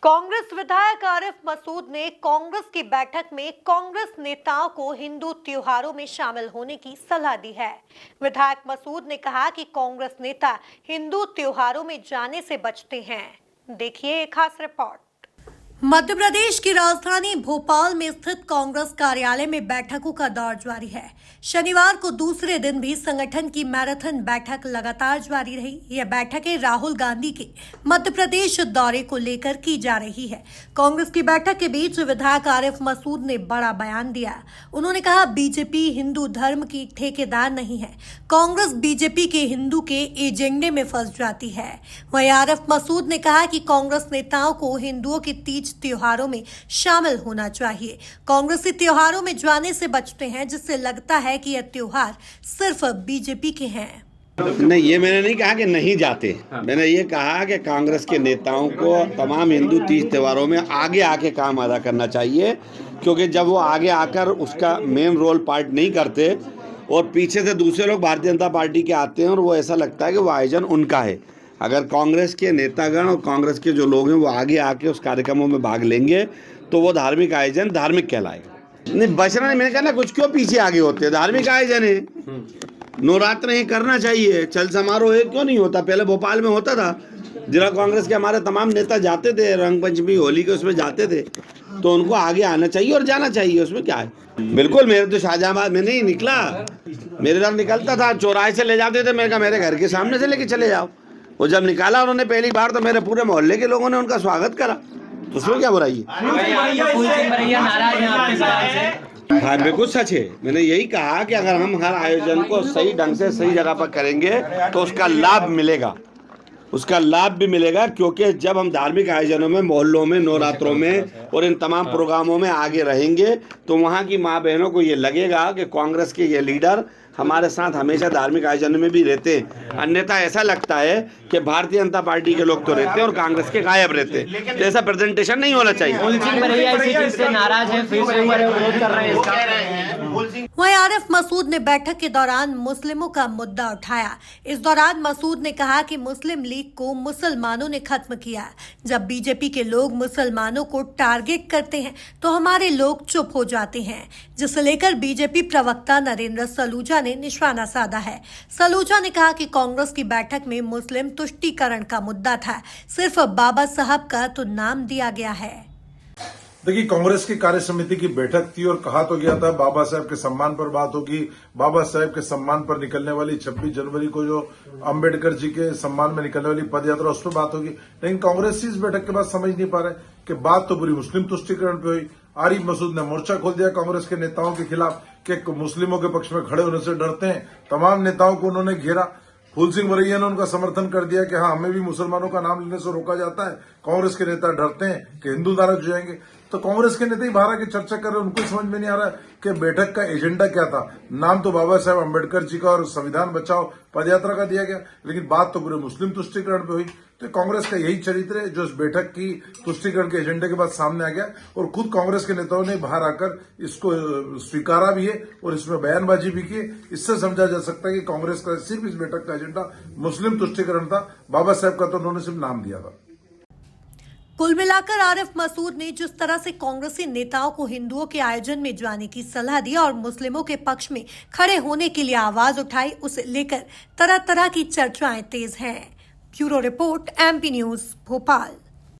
कांग्रेस विधायक आरिफ मसूद ने कांग्रेस की बैठक में कांग्रेस नेताओं को हिंदू त्योहारों में शामिल होने की सलाह दी है। विधायक मसूद ने कहा कि कांग्रेस नेता हिंदू त्योहारों में जाने से बचते हैं। देखिए एक खास रिपोर्ट। मध्य प्रदेश की राजधानी भोपाल में स्थित कांग्रेस कार्यालय में बैठकों का दौर जारी है। शनिवार को दूसरे दिन भी संगठन की मैराथन बैठक लगातार जारी रही। यह बैठकें राहुल गांधी के मध्य प्रदेश दौरे को लेकर की जा रही है। कांग्रेस की बैठक के बीच विधायक आरिफ मसूद ने बड़ा बयान दिया। उन्होंने कहा, बीजेपी हिंदू धर्म की ठेकेदार नहीं है। कांग्रेस बीजेपी के हिंदू के एजेंडे में फंस जाती है। वहीं आरिफ मसूद ने कहा कि कांग्रेस नेताओं को हिंदुओं की तीज त्योहारों में शामिल होना चाहिए। कांग्रेसी त्योहारों में जाने से बचते हैं, जिससे लगता है कि यह त्योहार सिर्फ बीजेपी के हैं। नहीं, ये मैंने नहीं कहा कि नहीं जाते। मैंने ये कहा कि कांग्रेस के नेताओं को तमाम हिंदू तीज त्योहारों में आगे आके काम अदा करना चाहिए, क्योंकि जब वो आगे आकर उसका मेन रोल पार्ट नहीं करते और पीछे से दूसरे लोग भारतीय जनता पार्टी के आते हैं और वो ऐसा लगता है कि वो आयोजन उनका है। अगर कांग्रेस के नेतागण और कांग्रेस के जो लोग हैं वो आगे आके उस कार्यक्रमों में भाग लेंगे तो वो धार्मिक आयोजन धार्मिक कहलाएगा। नहीं, बचना नहीं। मैंने कहा ना, कुछ क्यों पीछे आगे होते हैं, धार्मिक आयोजन है। नवरात्र ही करना चाहिए, चल समारोह क्यों नहीं होता। पहले भोपाल में होता था, जिला कांग्रेस के हमारे तमाम नेता जाते थे, रंग पंचमी होली के उसमें जाते थे, तो उनको आगे आना चाहिए और जाना चाहिए। उसमें क्या है। बिल्कुल, मेरे तो शाहजहाबाद में नहीं निकला, मेरे साथ निकलता था, चौराहे से ले जाते थे। मैंने कहा मेरे घर के सामने से लेके चले जाओ। वो जब निकाला उन्होंने पहली बार तो मेरे पूरे मोहल्ले के लोगों ने उनका स्वागत करा, तो उसमें क्या बुराई है। हाँ, बिल्कुल सच है। मैंने यही कहा कि अगर हम हर आयोजन को सही ढंग से सही जगह पर करेंगे तो उसका लाभ मिलेगा, उसका लाभ भी मिलेगा। क्योंकि जब हम धार्मिक आयोजनों में, मोहल्लों में, नवरात्रों में और इन तमाम प्रोग्रामों में आगे रहेंगे तो वहाँ की माँ बहनों को ये लगेगा कि कांग्रेस के ये लीडर हमारे साथ हमेशा धार्मिक आयोजन में भी रहते हैं। अन्यथा ऐसा लगता है कि भारतीय जनता पार्टी के लोग तो रहते हैं और कांग्रेस के गायब रहते हैं। तो ऐसा प्रेजेंटेशन नहीं होना चाहिए। वहीं आरिफ मसूद ने बैठक के दौरान मुस्लिमों का मुद्दा उठाया। इस दौरान मसूद ने कहा कि मुस्लिम लीग को मुसलमानों ने खत्म किया। जब बीजेपी के लोग मुसलमानों को टारगेट करते हैं तो हमारे लोग चुप हो जाते हैं, जिसे लेकर बीजेपी प्रवक्ता नरेंद्र सलूजा ने निशाना साधा है। सलूजा ने कहा कि कांग्रेस की बैठक में मुस्लिम तुष्टीकरण का मुद्दा था, सिर्फ बाबा साहब का तो नाम दिया गया है। देखिए, कांग्रेस की कार्य समिति की बैठक थी और कहा तो गया था बाबा साहब के सम्मान पर बात होगी। बाबा साहब के सम्मान पर निकलने वाली 26 जनवरी को जो अंबेडकर जी के सम्मान में निकलने वाली पद यात्रा, उस पर बात होगी। लेकिन कांग्रेस इस बैठक के बाद समझ नहीं पा रहे कि बात तो पूरी मुस्लिम तुष्टीकरण पे हुई। आरिफ मसूद ने मोर्चा खोल दिया कांग्रेस के नेताओं के खिलाफ कि मुस्लिमों के पक्ष में खड़े होने से डरते हैं। तमाम नेताओं को उन्होंने घेरा। फूल सिंह वरैया ने उनका समर्थन कर दिया कि हाँ, हमें भी मुसलमानों का नाम लेने से रोका जाता है। कांग्रेस के नेता डरते हैं कि हिंदू नाराज हो जाएंगे। तो कांग्रेस के नेता ही बाहर आके चर्चा कर रहे हैं। उनको समझ में नहीं आ रहा है कि बैठक का एजेंडा क्या था। नाम तो बाबा साहब अम्बेडकर जी का और संविधान बचाओ पदयात्रा का दिया गया, लेकिन बात तो पूरे मुस्लिम तुष्टीकरण पे हुई। तो कांग्रेस का यही चरित्र है जो इस बैठक की तुष्टीकरण के एजेंडे के बाद सामने आ गया और खुद कांग्रेस के नेताओं ने बाहर आकर इसको स्वीकारा भी है और इसमें बयानबाजी भी की है। इससे समझा जा सकता है कि कांग्रेस का सिर्फ इस बैठक का एजेंडा मुस्लिम तुष्टीकरण था। बाबा साहब का तो उन्होंने सिर्फ नाम दिया था। कुल मिलाकर आरिफ मसूद ने जिस तरह से कांग्रेसी नेताओं को हिंदुओं के आयोजन में जाने की सलाह दी और मुस्लिमों के पक्ष में खड़े होने के लिए आवाज उठाई, उसे लेकर तरह तरह की चर्चाएं तेज हैं। Bureau report, MP news, Bhopal.